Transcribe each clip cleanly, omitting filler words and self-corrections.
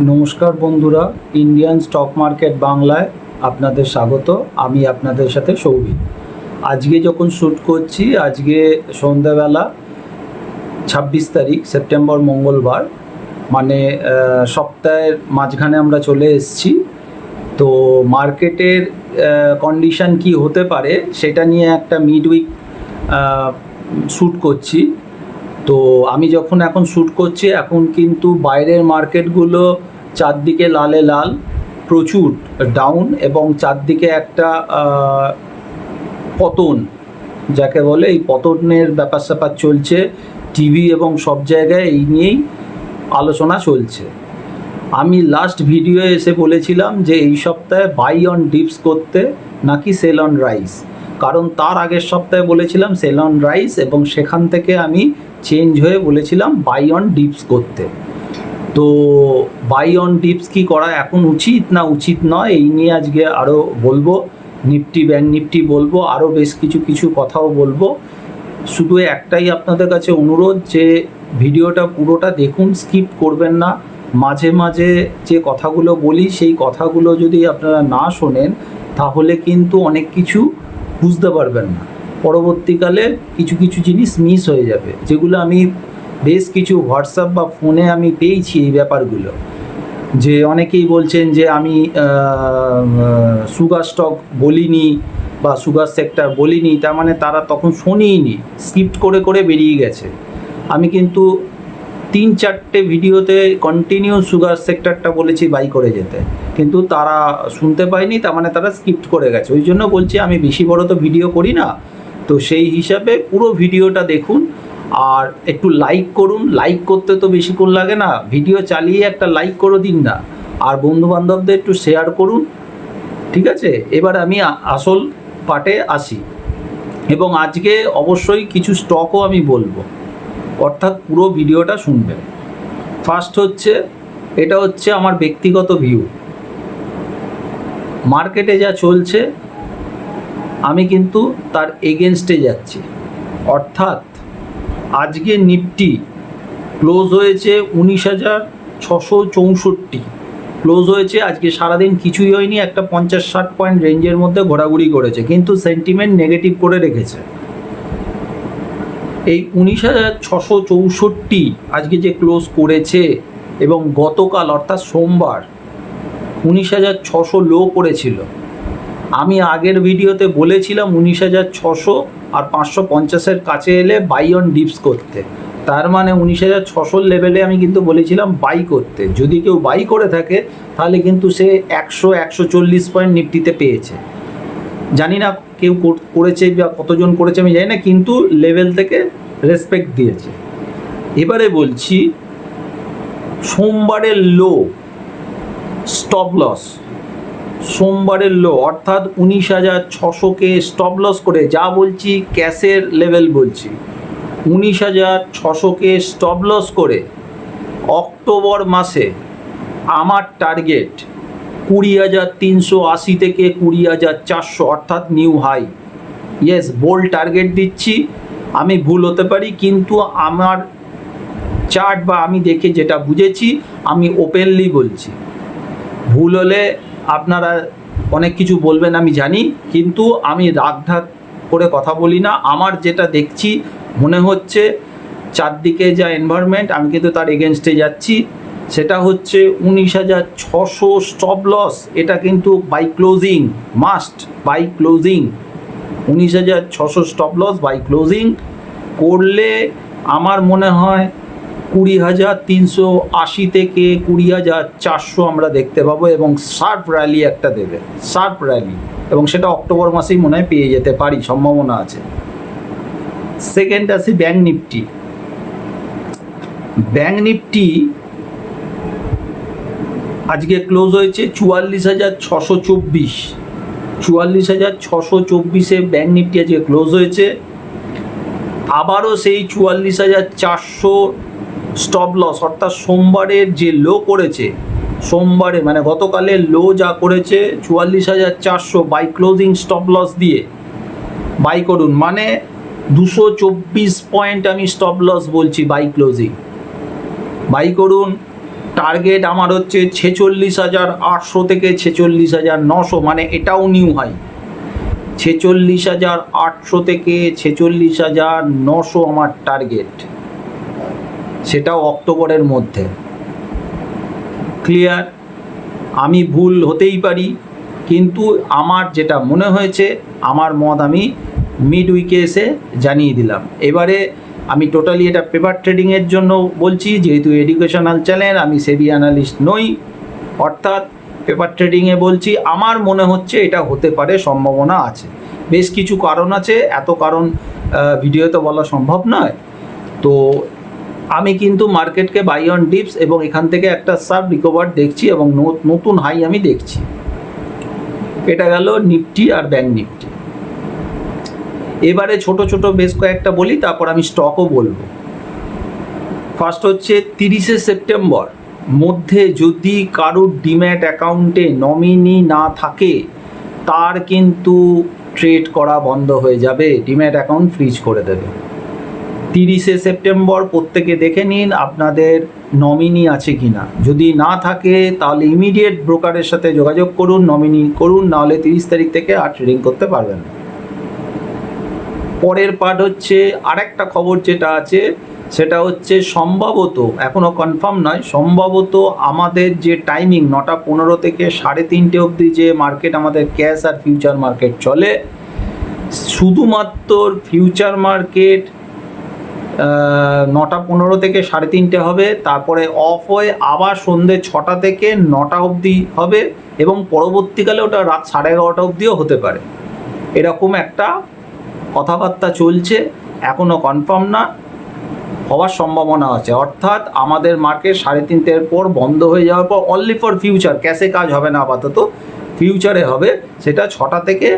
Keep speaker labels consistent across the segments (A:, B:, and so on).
A: নমস্কার বন্ধুরা, Indian stock market বাংলায় আপনাদের স্বাগত। আমি আপনাদের সাথে সৌভিক। আজকে যখন শ্যুট করছি, আজকে সন্ধ্যাবেলা 26 তারিখ সেপ্টেম্বর, মঙ্গলবার, মানে সপ্তাহের মাঝখানে আমরা চলে এসেছি। তো মার্কেটের কন্ডিশন কি হতে পারে সেটা নিয়ে একটা মিড উইক শ্যুট করছি। তো আমি যখন এখন শ্যুট করছি, এখন কিন্তু বাইরের মার্কেটগুলো চারদিকে লালে লাল, প্রচুর ডাউন, এবং চারদিকে একটা পতন যাকে বলে, এই পতনের ব্যাপার স্যাপার চলছে। টিভি এবং সব জায়গায় এই নিয়েই আলোচনা চলছে। আমি লাস্ট ভিডিও এসে বলেছিলাম যে এই সপ্তাহে বাই অন ডিপস করতে নাকি সেল অন রাইস, কারণ তার আগের সপ্তাহে বলেছিলাম সেল অন রাইস, এবং সেখান থেকে আমি চেঞ্জ হয়ে বলেছিলাম বাই অন ডিপস করতে। তো বাই অন ডিপস কি করা এখন উচিত না উচিত নয়, এই নিয়ে আজকে আরও বলবো। নিফটি ব্যাঙ্ক নিফটি বলবো, আরও বেশ কিছু কথাও বলবো। শুধু একটাই আপনাদের কাছে অনুরোধ যে ভিডিওটা পুরোটা দেখুন, স্কিপ করবেন না। মাঝে মাঝে যে কথাগুলো বলি সেই কথাগুলো যদি আপনারা না শোনেন তাহলে কিন্তু অনেক কিছু বুঝতে পারবেন না। পরবর্তীকালে কিছু জিনিস মিস হয়ে যাবে, যেগুলো আমি বেশ কিছু হোয়াটসঅ্যাপ বা ফোনে আমি পেয়েছি এই ব্যাপারগুলো। যে অনেকেই বলছেন যে আমি সুগার স্টক বলিনি বা সুগার সেক্টর বলিনি, তার মানে তারা তখন শোনেইনি, স্কিপ্ট করে করে বেরিয়ে গেছে। আমি কিন্তু 3-4টে ভিডিওতে কন্টিনিউ সুগার সেক্টরটা বলেছি বাই করে যেতে, কিন্তু তারা শুনতে পায়নি, তার মানে তারা স্কিপ্ট করে গেছে। ওই জন্য বলছি, আমি বেশি বড় তো ভিডিও করি না, তো সেই হিসাবে পুরো ভিডিওটা দেখুন আর একটু লাইক করুন। লাইক করতে তো বেশিক্ষণ লাগে না, ভিডিও চালিয়ে একটা লাইক করে দিন না, আর বন্ধুবান্ধবদের একটু শেয়ার করুন, ঠিক আছে? এবার আমি আসল পার্টে আসি, এবং আজকে অবশ্যই কিছু স্টকও আমি বলবো, অর্থাৎ পুরো ভিডিওটা শুনবেন। ফার্স্ট হচ্ছে, এটা হচ্ছে আমার ব্যক্তিগত ভিউ। মার্কেটে যা চলছে আমি কিন্তু তার এগেনস্টে যাচ্ছি। অর্থাৎ আজকে নিফটি ক্লোজ হয়েছে 19,664, ক্লোজ হয়েছে। আজকে সারাদিন কিছুই হয়নি, একটা 50-60 পয়েন্ট রেঞ্জের মধ্যে ঘোরাঘুরি করেছে, কিন্তু সেন্টিমেন্ট নেগেটিভ করে রেখেছে। এই 19,664 আজকে যে ক্লোজ করেছে, এবং গতকাল অর্থাৎ সোমবার 19,600 লো করেছিল। আমি আগের ভিডিওতে বলেছিলাম 19,600 আর 550-এর কাছে এলে বাই অন ডিপস করতে। তার মানে 19,600 লেভেলে আমি কিন্তু বলেছিলাম বাই করতে। যদি কেউ বাই করে থাকে তাহলে কিন্তু সে 100-140 পয়েন্ট নিফটিতে পেয়েছে। জানি না কেউ করেছে বা কতজন করেছে আমি জানি না, কিন্তু লেভেল থেকে রেসপেক্ট দিয়েছে। এবারে বলছি, সোমবারের লো স্টপ লস, সোমবারের লো অর্থাৎ 19,600কে স্টপ লস করে, যা বলছি ক্যাশের লেভেল বলছি, 19,600কে স্টপ লস করে অক্টোবর মাসে আমার টার্গেট 20,380 থেকে 20,400, অর্থাৎ new high. Yes, bold target দিচ্ছি। আমি ভুল হতে পারি, কিন্তু আমার চার্ট বা আমি দেখে যেটা বুঝেছি আমি ওপেনলি বলছি। ভুল হলে আপনারা অনেক কিছু বলবেন আমি জানি, কিন্তু আমি রাগঢাক করে কথা বলি না। আমার যেটা দেখছি মনে হচ্ছে চারদিকে যা এনভায়রনমেন্ট, আমি কিন্তু তার এগেনস্টে যাচ্ছি। সেটা হচ্ছে 19,600 স্টপ লস, এটা কিন্তু by closing, must by closing. 19,600 stop loss by closing করলে আমার মনে হয় 20,380 থেকে 20,400 আমরা দেখতে পাবো, এবং শার্প র্যালি একটা দেবে, শার্প র্যালি, এবং সেটা অক্টোবর মাসেই মনে হয় পেয়ে যেতে পারি, সম্ভাবনা আছে। সেকেন্ড আসি ব্যাঙ্ক নিফটি। ব্যাঙ্ক নিফটি আজকে ক্লোজ হয়েছে 44,624, 44,624-এ ব্যাঙ্ক নিফটি আজকে ক্লোজ হয়েছে। আবারও সেই 44,400 স্টপ লস, অর্থাৎ সোমবারের যে লো করেছে, সোমবারে মানে গতকালের লো যা করেছে 44,400, বাই ক্লোজিং স্টপ লস দিয়ে বাই করুন। মানে 224 পয়েন্ট আমি স্টপ লস বলছি বাই ক্লোজিং, বাই করুন। টার্গেট আমার হচ্ছে 46,800 থেকে 46,900, মানে এটাও নিউ হাই। 46,800 থেকে 46,900 আমার টার্গেট, সেটাও অক্টোবরের মধ্যে। ক্লিয়ার? আমি ভুল হতেই পারি, কিন্তু আমার যেটা মনে হয়েছে, আমার মত আমি মিড উইকে এসে জানিয়ে দিলাম। এবারে আমি টোটালি এটা পেপার ট্রেডিংয়ের জন্য বলছি, যেহেতু এডুকেশনাল চ্যানেল, আমি সেবি অ্যানালিস্ট নই, অর্থাৎ পেপার ট্রেডিংয়ে বলছি আমার মনে হচ্ছে এটা হতে পারে, সম্ভাবনা আছে। বেশ কিছু কারণ আছে, এত কারণ ভিডিওতে বলা সম্ভব নয়। তো আমি কিন্তু মার্কেটকে বাই অন ডিপস এবং এখান থেকে একটা সাব রিকভার দেখছি এবং নতুন হাই আমি দেখছি। এটা গেল নিফটি আর ব্যাংক নিফটি। এবারে ছোট ছোট বেশ কয়েকটা বলি, তারপর আমি স্টকও বলবো। ফার্স্ট হচ্ছে 30শে সেপ্টেম্বর মধ্যে যদি কারোর ডিম্যাট অ্যাকাউন্টে নমিনি না থাকে, তার কিন্তু ট্রেড করা বন্ধ হয়ে যাবে, ডিম্যাট অ্যাকাউন্ট ফ্রিজ করে দেবে। 30শে সেপ্টেম্বর প্রত্যেকে দেখে নিন আপনাদের নমিনি আছে কি না। যদি না থাকে তাহলে ইমিডিয়েট ব্রোকারের সাথে যোগাযোগ করুন, নমিনি করুন, নাহলে 30 তারিখ থেকে আর ট্রেডিং করতে পারবেন না। পরের পার্ট হচ্ছে আরেকটা খবর যেটা আছে, সেটা হচ্ছে সম্ভবত, এখনও কনফার্ম নয়, সম্ভবত আমাদের যে টাইমিং 9:15 থেকে 3:30 অবধি যে মার্কেট আমাদের ক্যাশ আর ফিউচার মার্কেট চলে, শুধুমাত্র ফিউচার মার্কেট 9:15 থেকে 3:30 হবে, তারপরে অফ হয়ে আবার সন্ধ্যে 6টা থেকে 9টা অবধি হবে, এবং পরবর্তীকালে ওটা রাত 11:30 অবধিও হতে পারে। এরকম একটা কথাবার্তা চলছে, এখনও কনফার্ম না, হওয়ার সম্ভাবনা আছে। অর্থাৎ আমাদের মার্কেট 3:30 পর বন্ধ হয়ে যাওয়ার পর অনলি ফর ফিউচার, ক্যাশে কাজ হবে না আপাতত, ফিউচারে হবে, সেটা 6টা থেকে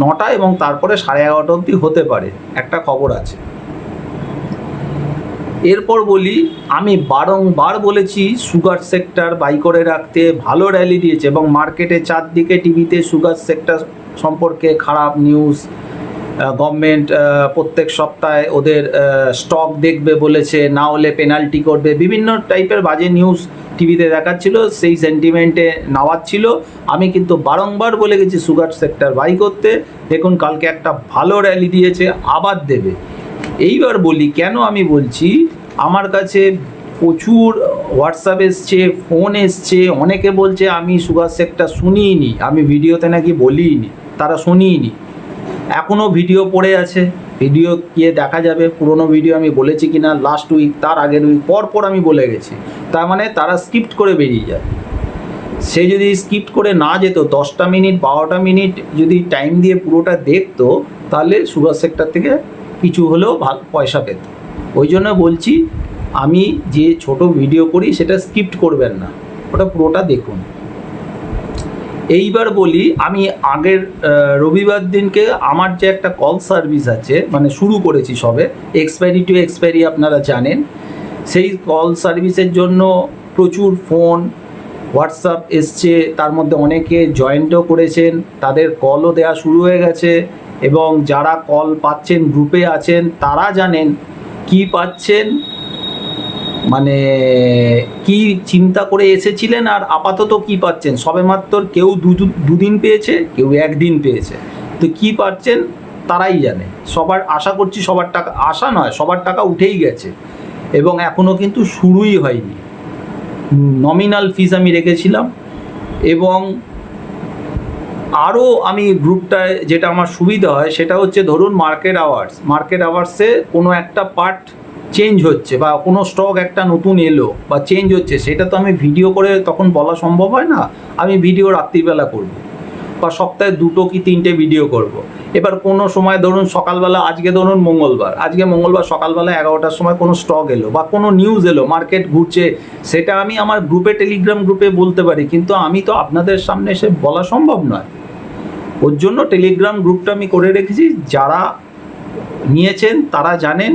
A: 9টা এবং তারপরে 11:30 অবধি হতে পারে, একটা খবর আছে। এরপর বলি, আমি বারংবার বলেছি সুগার সেক্টর বাই করে রাখতে, ভালো র্যালি দিয়েছে এবং মার্কেটে চারদিকে টিভিতে সুগার সেক্টর সম্পর্কে খারাপ নিউজ, গভর্নমেন্ট প্রত্যেক সপ্তাহে ওদের স্টক দেখবে বলেছে, না হলে পেনাল্টি করবে, বিভিন্ন টাইপের বাজে নিউজ টিভিতে দেখাচ্ছিল, সেই সেন্টিমেন্টে নামাচ্ছিল। আমি কিন্তু বারংবার বলে গেছি সুগার সেক্টর বাই করতে। দেখুন কালকে একটা ভালো র্যালি দিয়েছে, আবার দেবে। এইবার বলি কেন আমি বলছি, আমার কাছে প্রচুর হোয়াটসঅ্যাপ এসছে, ফোন এসছে, অনেকে বলছে আমি সুগার সেক্টর শুনিনি, আমি ভিডিওতে নাকি বলিনি, তারা শুনিনি। এখনও ভিডিও পড়ে আছে, ভিডিও গিয়ে দেখা যাবে পুরনো ভিডিও আমি বলেছি কি না, লাস্ট উইক, তার আগের উইক, পর আমি বলে গেছি। তার মানে তারা স্কিপ্ট করে বেরিয়ে যায়। সে যদি স্কিপ্ট করে না যেত, 10টা মিনিট 12টা মিনিট যদি টাইম দিয়ে পুরোটা দেখতো, তাহলে সুগার সেক্টর থেকে কিছু হলেও ভালো পয়সা পেত। ওই জন্য বলছি, আমি যে ছোট ভিডিও করি সেটা স্কিপ্ট করবেন না, ওটা পুরোটা দেখুন। এইবার বলি, আমি আগের রবিবার দিনকে আমার যে একটা কল সার্ভিস আছে, মানে শুরু করেছি সবে, এক্সপায়ারি টু এক্সপায়ারি আপনারা জানেন, সেই কল সার্ভিসের জন্য প্রচুর ফোন হোয়াটসঅ্যাপ এসছে, তার মধ্যে অনেকে জয়েন্টও করেছেন, তাদের কলও দেওয়া শুরু হয়ে গেছে, এবং যারা কল পাচ্ছেন গ্রুপে আছেন তারা জানেন কি পাচ্ছেন, মানে কি চিন্তা করে এসেছিলেন আর আপাতত কি পাচ্ছেন। সবেমাত্র কেউ দুদিন পেয়েছে, কেউ একদিন পেয়েছে, তো কি পাচ্ছেন তারাই জানে। সবার আশা করছি সবার টাকা, আশা নয়, সবার টাকা উঠেই গেছে এবং এখনও কিন্তু শুরুই হয়নি। নমিনাল ফিস আমি রেখেছিলাম, এবং আরও আমি গ্রুপটায় যেটা আমার সুবিধা হয় সেটা হচ্ছে, ধরুন মার্কেট আওয়ার্সে কোনো একটা পার্ট চেঞ্জ হচ্ছে বা কোনো স্টক একটা নতুন এলো বা চেঞ্জ হচ্ছে, সেটা তো আমি ভিডিও করে তখন বলা সম্ভব হয় না। আমি ভিডিও রাত্রিবেলা করব বা সপ্তাহে 2 কি 3টে ভিডিও করব। এবার কোনো সময় ধরুন সকালবেলা, আজকে ধরুন মঙ্গলবার সকালবেলা 11টার সময় কোনো স্টক এলো বা কোনো নিউজ এলো, মার্কেট ঘুরছে, সেটা আমি আমার গ্রুপে, টেলিগ্রাম গ্রুপে বলতে পারি, কিন্তু আমি তো আপনাদের সামনে এসে বলা সম্ভব নয়। ওর জন্য টেলিগ্রাম গ্রুপটা আমি করে রেখেছি, যারা নিয়েছেন তারা জানেন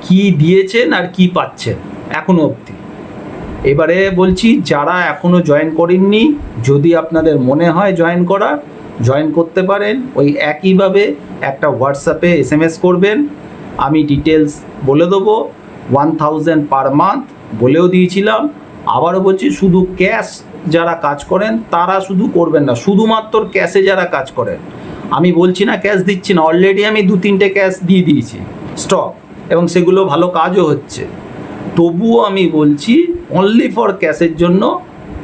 A: কি দিয়েছেন আর কি পাচ্ছেন এখনো অবধি। এবারে বলছি, যারা এখনও জয়েন করেননি, যদি আপনাদের মনে হয় জয়েন করতে পারেন। ওই একইভাবে একটা হোয়াটসঅ্যাপে SMS করবেন, আমি ডিটেলস বলে দেবো। 1000 পার মান্থ বলেও দিয়েছিলাম, আবারও বলছি, শুধু ক্যাশ যারা কাজ করেন তারা শুধু করবেন না, শুধুমাত্র ক্যাশে যারা কাজ করেন, আমি বলছি না ক্যাশ দিচ্ছি না, অলরেডি আমি 2-3টে ক্যাশ দিয়ে দিয়েছি স্টক, এবং সেগুলো ভালো কাজও হচ্ছে। তবুও আমি বলছি অনলি ফর ক্যাশের জন্য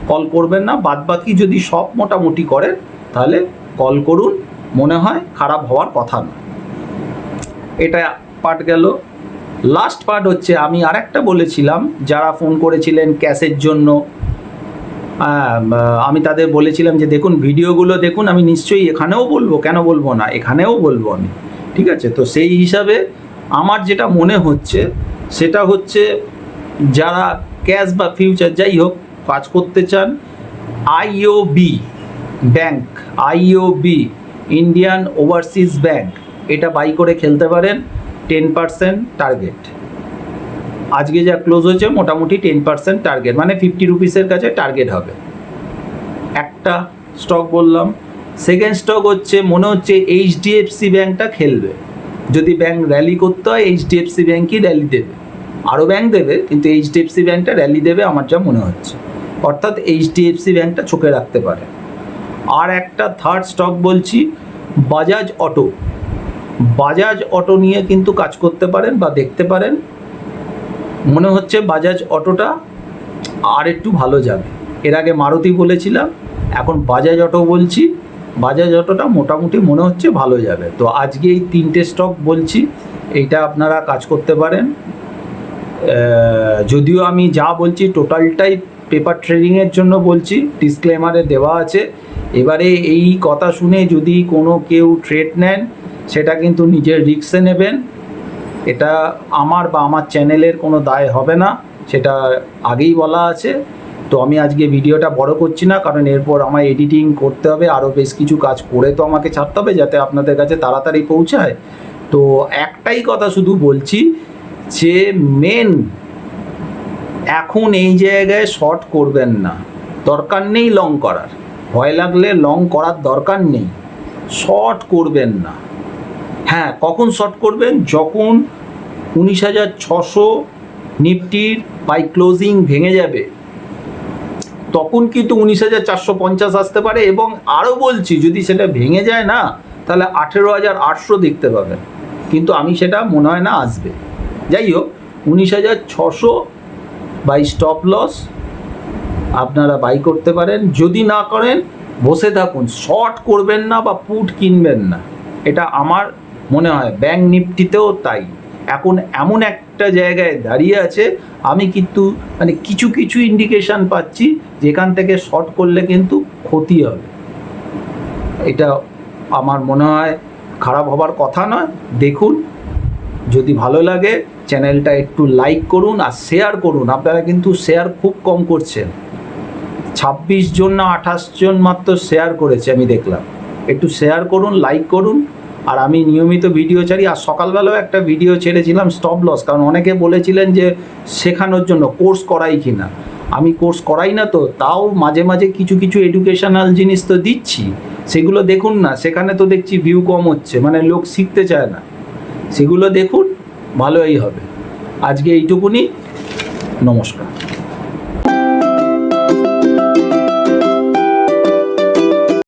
A: কল করবেন না। বাদবাকি যদি সব মোটামুটি করেন তাহলে কল করুন, মনে হয় খারাপ হওয়ার কথা না। এটা পার্ট গেল। লাস্ট পার্ট হচ্ছে, আমি আরেকটা বলেছিলাম যারা ফোন করেছিলেন ক্যাশের জন্য, আমি তাদের বলেছিলাম যে দেখুন ভিডিওগুলো দেখুন, আমি নিশ্চয়ই এখানেও বলবো, কেন বলবো না, এখানেও বলবো আমি, ঠিক আছে? তো সেই হিসাবে আমার যেটা মনে হচ্ছে সেটা হচ্ছে, যারা ক্যাশ বা ফিউচার যাই হোক কাজ করতে চান, IOB bank, IOB Indian overseas bank, এটা বাই করে খেলতে পারেন। 10% টার্গেট, আজকে যা ক্লোজ হয়েছে মোটামুটি 10% টার্গেট, মানে 50 রুপিসের কাছে টার্গেট হবে। একটা স্টক বললাম। সেকেন্ড স্টক হচ্ছে, মনে হচ্ছে এইচডিএফসি ব্যাংকটা খেলবে। যদি ব্যাংক র্যালি করতে হয় এইচডিএফসি ব্যাংকই র্যালি দেবে, আরও ব্যাংক দেবে কিন্তু এইচডিএফসি ব্যাংকটা র্যালি দেবে আমার যা মনে হচ্ছে, অর্থাৎ এইচডিএফসি ব্যাংকটা চোখে রাখতে পারে। আর একটা থার্ড স্টক বলছি, বাজাজ অটো। বাজাজ অটো নিয়ে কিন্তু কাজ করতে পারেন বা দেখতে পারেন, মনে হচ্ছে বাজাজ অটোটা আর একটু ভালো যাবে। এর আগে মারুতি বলেছিলাম, এখন বাজাজ অটো বলছি। বাজাজ অটোটা মোটামুটি মনে হচ্ছে ভালো যাবে। তো আজকে এই 3টে স্টক বলছি, এইটা আপনারা কাজ করতে পারেন। যদিও আমি যা বলছি টোটালটাই পেপার ট্রেডিংয়ের জন্য বলছি, ডিসক্লেমারে দেওয়া আছে। এবারে এই কথা শুনে যদি কোনো কেউ ট্রেড নেন সেটা কিন্তু নিজের রিস্কে নেবেন, এটা আমার বা আমার চ্যানেলের কোনো দায় হবে না, সেটা আগেই বলা আছে। তো আমি আজকে ভিডিওটা বড় করছি না, কারণ এরপর আমার এডিটিং করতে হবে, আরও বেশ কিছু কাজ করে তো আমাকে ছাড়তে হবে যাতে আপনাদের কাছে তাড়াতাড়ি পৌঁছায়। তো একটাই কথা শুধু বলছি যে মেন, এখন এই জায়গায় শর্ট করবেন না, দরকার নেই লং করার, ভয় লাগলে লং করার দরকার নেই, শর্ট করবেন না। হ্যাঁ, কখন শর্ট করবেন? যখন 19,600 নিফটির বাই ক্লোজিং ভেঙে যাবে, তখন কিন্তু 19,450 আসতে পারে, এবং আরও বলছি যদি সেটা ভেঙে যায় না তাহলে 18,800 দেখতে পাবেন, কিন্তু আমি সেটা মনে হয় না আসবে। যাই হোক, 19,600 বাই স্টপ লস আপনারা বাই করতে পারেন। যদি না করেন বসে থাকুন, শর্ট করবেন না বা পুট কিনবেন না, এটা আমার মনে হয়। ব্যাংক নিফটিতেও তাই, এখন এমন একটা জায়গায় দাঁড়িয়ে আছে, আমি কিন্তু মানে কিছু কিছু ইন্ডিকেশান পাচ্ছি যেখান থেকে শর্ট করলে কিন্তু ক্ষতি হবে। এটা আমার মনে হয় খারাপ হবার কথা নয়। দেখুন, যদি ভালো লাগে চ্যানেলটা একটু লাইক করুন আর শেয়ার করুন। আপনারা কিন্তু শেয়ার খুব কম করছেন, 26 জন না 28 জন মাত্র শেয়ার করেছে আমি দেখলাম। একটু শেয়ার করুন, লাইক করুন। আর আমি নিয়মিত ভিডিও ছাড়ি, আর সকালবেলাও একটা ভিডিও ছেড়েছিলাম স্টপ লস, কারণ অনেকে বলেছিলেন যে শেখানোর জন্য কোর্স করাই কি না। আমি কোর্স করাই না, তো তাও মাঝে মাঝে কিছু কিছু এডুকেশনাল জিনিস তো দিচ্ছি, সেগুলো দেখুন না। সেখানে তো দেখছি ভিউ কম হচ্ছে, মানে লোক শিখতে চায় না। সেগুলো দেখুন, ভালোই হবে। আজকে এইটুকুনি, নমস্কার।